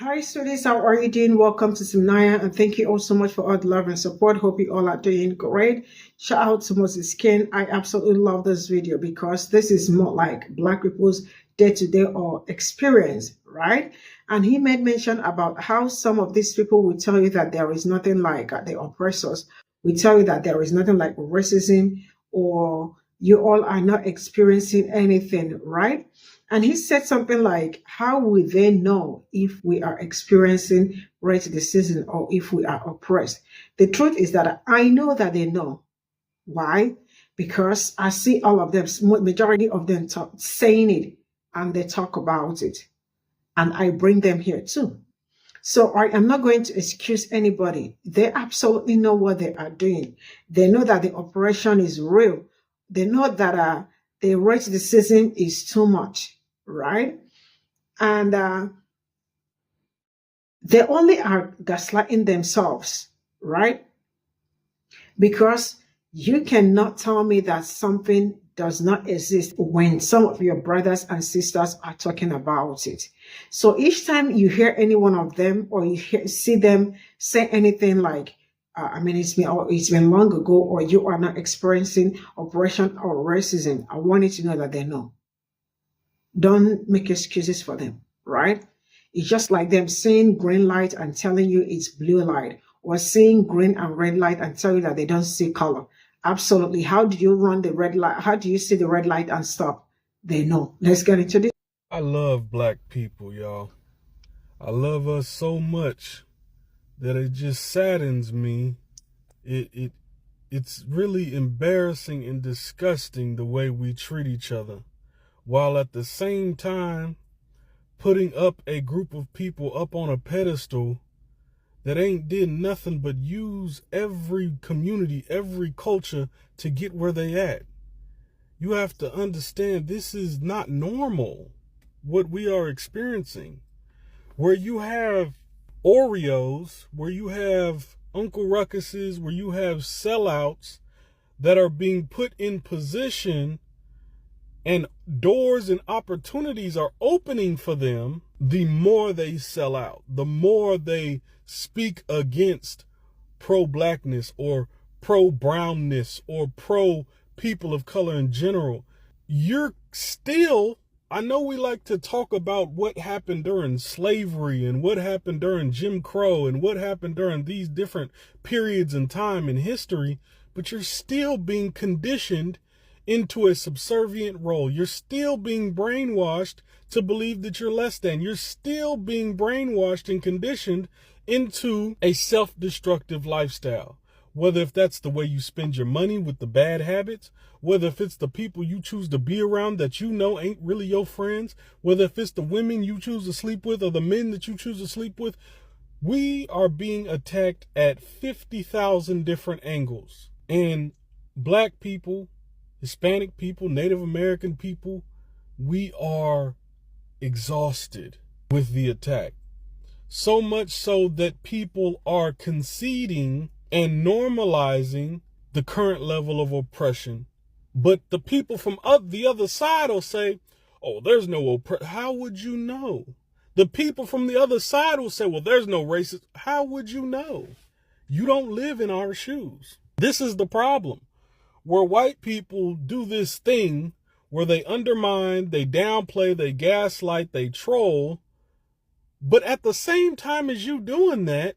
Hi, students. How are you doing? Welcome to Cimnanya, and thank you all so much for all the love and support. Hope you all are doing great. Shout out to Moses Skin. I absolutely love this video because this is more like Black people's day-to-day or experience, right? And he made mention about how some of these people will tell you that there is nothing like the oppressors. We tell you that there is nothing like racism, or you all are not experiencing anything, right? And he said something like, how will they know if we are experiencing racism or if we are oppressed? The truth is that I know that they know. Why? Because I see all of them, majority of them saying it, and they talk about it. And I bring them here too. So I am not going to excuse anybody. They absolutely know what they are doing. They know that the operation is real. They know that the racism is too much, right? And they only are gaslighting themselves, right? Because you cannot tell me that something does not exist when some of your brothers and sisters are talking about it. So each time you hear any one of them or see them say anything like, it's been long ago, or you are not experiencing oppression or racism, I want you to know that they know. Don't make excuses for them, right? It's just like them seeing green light and telling you it's blue light, or seeing green and red light and tell you that they don't see color. Absolutely. How do you run the red light? How do you see the red light and stop? They know. Let's get into this. I love Black people, y'all. I love us so much that it just saddens me. It's really embarrassing and disgusting the way we treat each other, while at the same time putting up a group of people up on a pedestal that ain't did nothing but use every community, every culture to get where they at. You have to understand, this is not normal, what we are experiencing. Where you have Oreos, where you have Uncle Ruckuses, where you have sellouts that are being put in position and doors and opportunities are opening for them, the more they sell out, the more they speak against pro-blackness or pro-brownness or pro-people of color in general. You're still, I know we like to talk about what happened during slavery and what happened during Jim Crow and what happened during these different periods in time in history, but you're still being conditioned into a subservient role. You're still being brainwashed to believe that you're less than. You're still being brainwashed and conditioned into a self-destructive lifestyle. Whether if that's the way you spend your money with the bad habits, whether if it's the people you choose to be around that you know ain't really your friends, whether if it's the women you choose to sleep with or the men that you choose to sleep with, we are being attacked at 50,000 different angles. And Black people, Hispanic people, Native American people, we are exhausted with the attack. So much so that people are conceding and normalizing the current level of oppression. But the people from the other side will say, oh, there's no oppression. How would you know? The people from the other side will say, well, there's no racism. How would you know? You don't live in our shoes. This is the problem. Where white people do this thing where they undermine, they downplay, they gaslight, they troll. But at the same time as you doing that,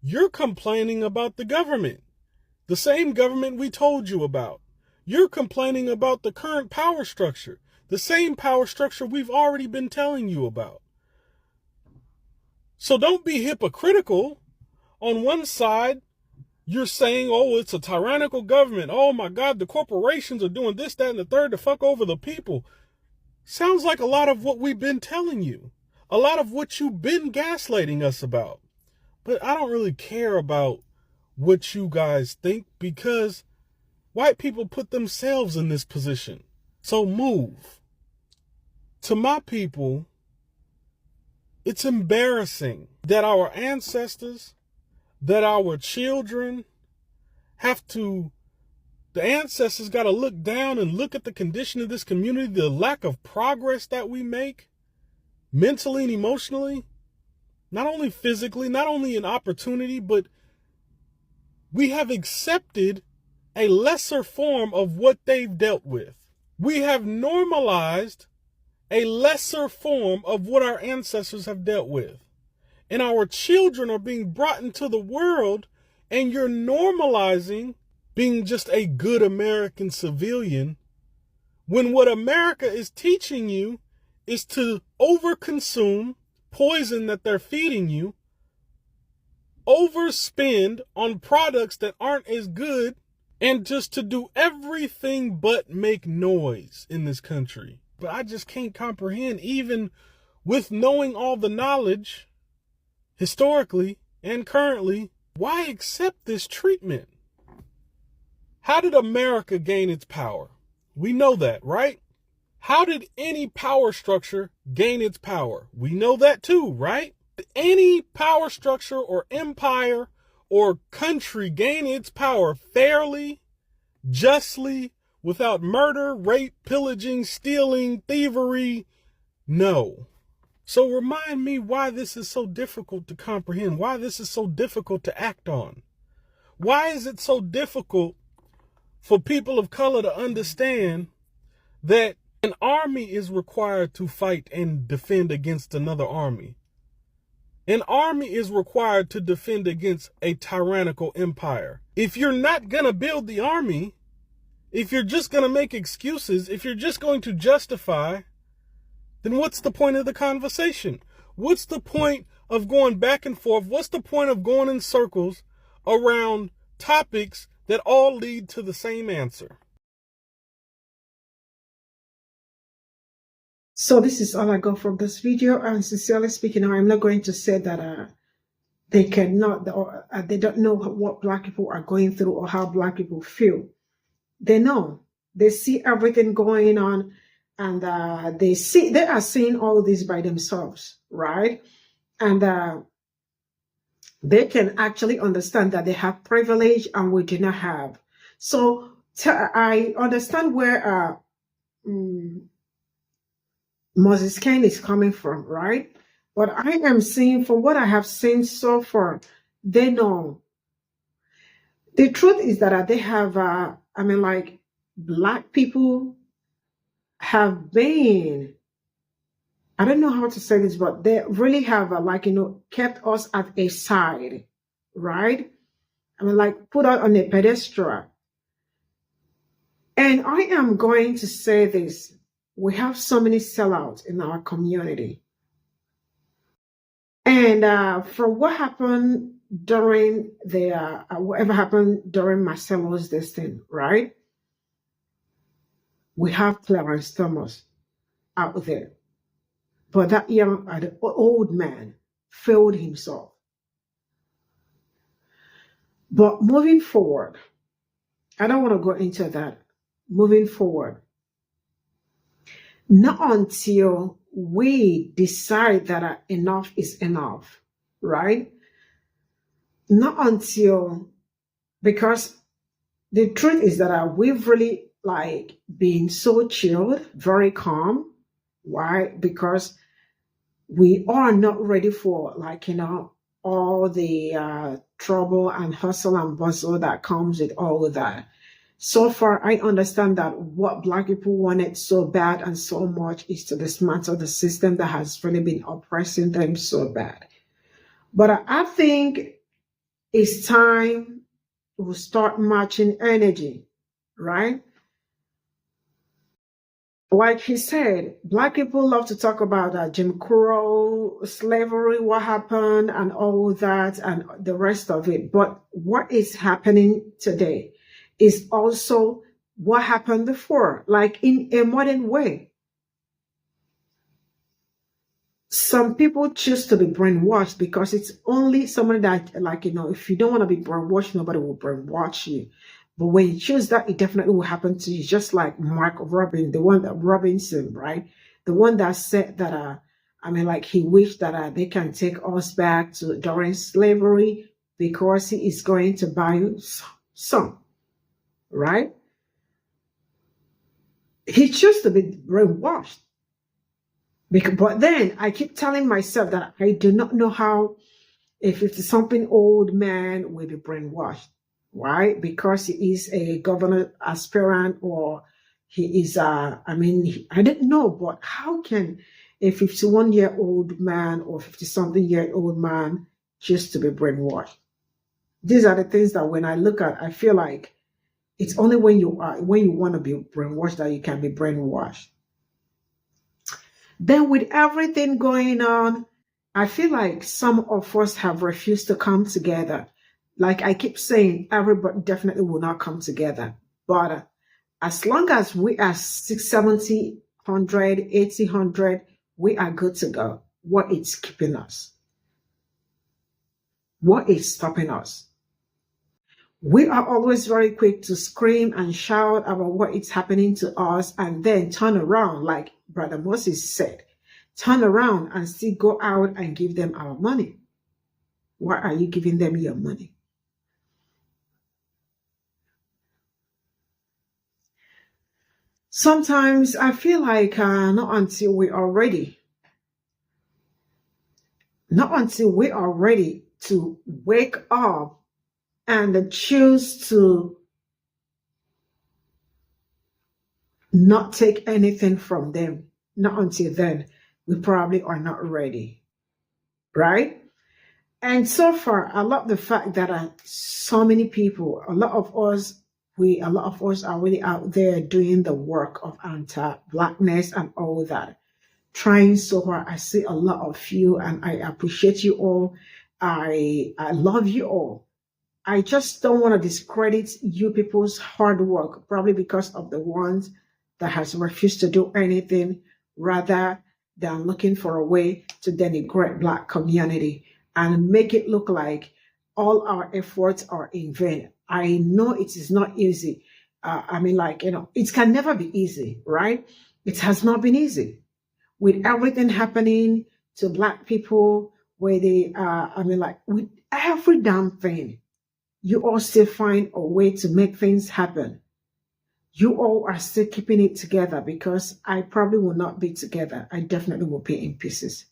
you're complaining about the government, the same government we told you about. You're complaining about the current power structure, the same power structure we've already been telling you about. So don't be hypocritical. On one side, you're saying, oh, it's a tyrannical government. Oh my God, the corporations are doing this, that, and the third to fuck over the people. Sounds like a lot of what we've been telling you. A lot of what you've been gaslighting us about. But I don't really care about what you guys think, because white people put themselves in this position. So move. To my people, it's embarrassing that our ancestors, that our children the ancestors got to look down and look at the condition of this community, the lack of progress that we make mentally and emotionally, not only physically, not only in opportunity, but we have accepted a lesser form of what they've dealt with. We have normalized a lesser form of what our ancestors have dealt with. And our children are being brought into the world, and you're normalizing being just a good American civilian, when what America is teaching you is to overconsume poison that they're feeding you, overspend on products that aren't as good, and just to do everything but make noise in this country. But I just can't comprehend, even with knowing all the knowledge, historically and currently, why accept this treatment? How did America gain its power? We know that, right? How did any power structure gain its power? We know that too, right? Did any power structure or empire or country gain its power fairly, justly, without murder, rape, pillaging, stealing, thievery? No. So remind me why this is so difficult to comprehend, why this is so difficult to act on. Why is it so difficult for people of color to understand that an army is required to fight and defend against another army? An army is required to defend against a tyrannical empire. If you're not going to build the army, if you're just going to make excuses, if you're just going to justify, then what's the point of the conversation? What's the point of going back and forth? What's the point of going in circles around topics that all lead to the same answer? So this is all I got from this video, and sincerely speaking, I'm not going to say that they cannot, or they don't know what Black people are going through or how Black people feel. They know. They see everything going on, and they are seeing all this by themselves, right? And they can actually understand that they have privilege and we do not have. So I understand where Moses Kane is coming from, right? But I am seeing, from what I have seen so far, they know. The truth is that they have, Black people have been, I don't know how to say this, but they really have, kept us at a side, right? Put us on a pedestal. And I am going to say this. We have so many sellouts in our community. And from what happened during whatever happened during Marcelo's thing, right? We have Clarence Thomas out there. But that the old man failed himself. But moving forward, I don't want to go into that. Moving forward, not until we decide that enough is enough, right? Not until, because the truth is that we've really been so chilled, very calm. Why? Because we are not ready for all the trouble and hustle and bustle that comes with all of that. So far, I understand that what Black people wanted so bad and so much is to dismantle the system that has really been oppressing them so bad. But I think it's time to start matching energy, right? Like he said, Black people love to talk about Jim Crow, slavery, what happened, and all that, and the rest of it. But what is happening today is also what happened before, in a modern way. Some people choose to be brainwashed because it's only someone that, if you don't want to be brainwashed, nobody will brainwash you. But when you choose that, it definitely will happen to you. Just like Mark Robin, the one that Robinson, right? The one that said that, he wished that they can take us back to during slavery because he is going to buy you some, right? He chose to be brainwashed. But then I keep telling myself that I do not know how a 50-something old man will be brainwashed. Why? Because he is a governor aspirant, or he is I didn't know, but how can a 51-year-old man or 50-something-year-old man choose to be brainwashed? These are the things that when I look at, I feel like it's only when you want to be brainwashed that you can be brainwashed. Then with everything going on, I feel like some of us have refused to come together. Like I keep saying, everybody definitely will not come together. But as long as we are 6, 70, 100, 80, 100, we are good to go. What is keeping us? What is stopping us? We are always very quick to scream and shout about what is happening to us and then turn around, like Brother Moses said, turn around and still go out and give them our money. Why are you giving them your money? Sometimes I feel like not until we are ready to wake up and choose to not take anything from them, not until then, we probably are not ready, right? And so far, I love the fact that so many people, a lot of us are really out there doing the work of anti-Blackness and all that, trying so hard. I see a lot of you, and I appreciate you all. I love you all. I just don't want to discredit you people's hard work, probably because of the ones that has refused to do anything rather than looking for a way to denigrate Black community and make it look like all our efforts are in vain. I know it is not easy. It can never be easy, right? It has not been easy. With everything happening to Black people, where they, with every damn thing, you all still find a way to make things happen. You all are still keeping it together, because I probably will not be together. I definitely will be in pieces,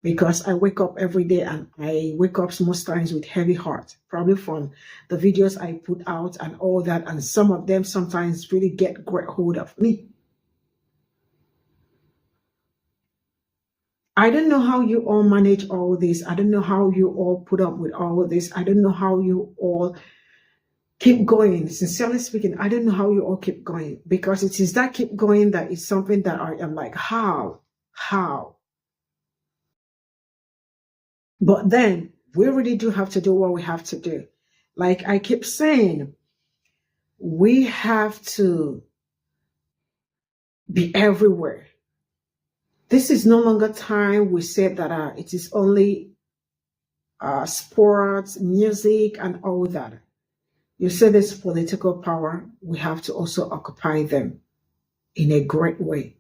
because I wake up every day and I wake up most times with heavy heart, probably from the videos I put out and all that. And some of them sometimes really get great hold of me. I don't know how you all manage all this. I don't know how you all put up with all of this. I don't know how you all keep going. Sincerely speaking, I don't know how you all keep going, because it is that keep going that is something that I am like, how? But then we really do have to do what we have to do. Like I keep saying, we have to be everywhere. This is no longer time we said that it is only sports, music, and all that. You say this political power, we have to also occupy them in a great way,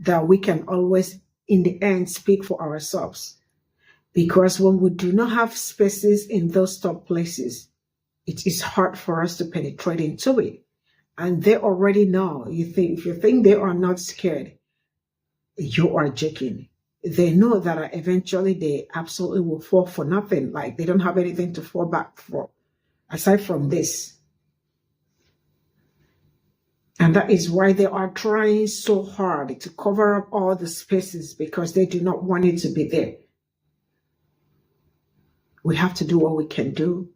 that we can always, in the end, speak for ourselves. Because when we do not have spaces in those top places, it is hard for us to penetrate into it. And they already know. If you think they are not scared, you are joking. They know that eventually they absolutely will fall for nothing. Like they don't have anything to fall back for aside from this. And that is why they are trying so hard to cover up all the spaces, because they do not want it to be there. We have to do what we can do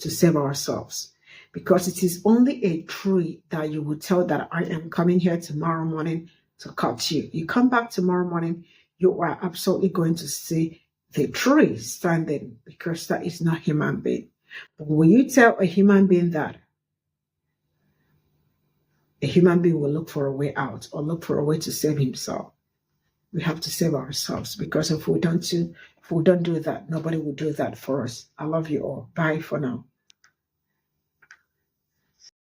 to save ourselves, because it is only a tree that you will tell that I am coming here tomorrow morning to cut you. You come back tomorrow morning, you are absolutely going to see the tree standing, because that is not human being. But when you tell a human being that, a human being will look for a way out or look for a way to save himself. We have to save ourselves, because if we don't do that, nobody will do that for us. I love you all. Bye for now.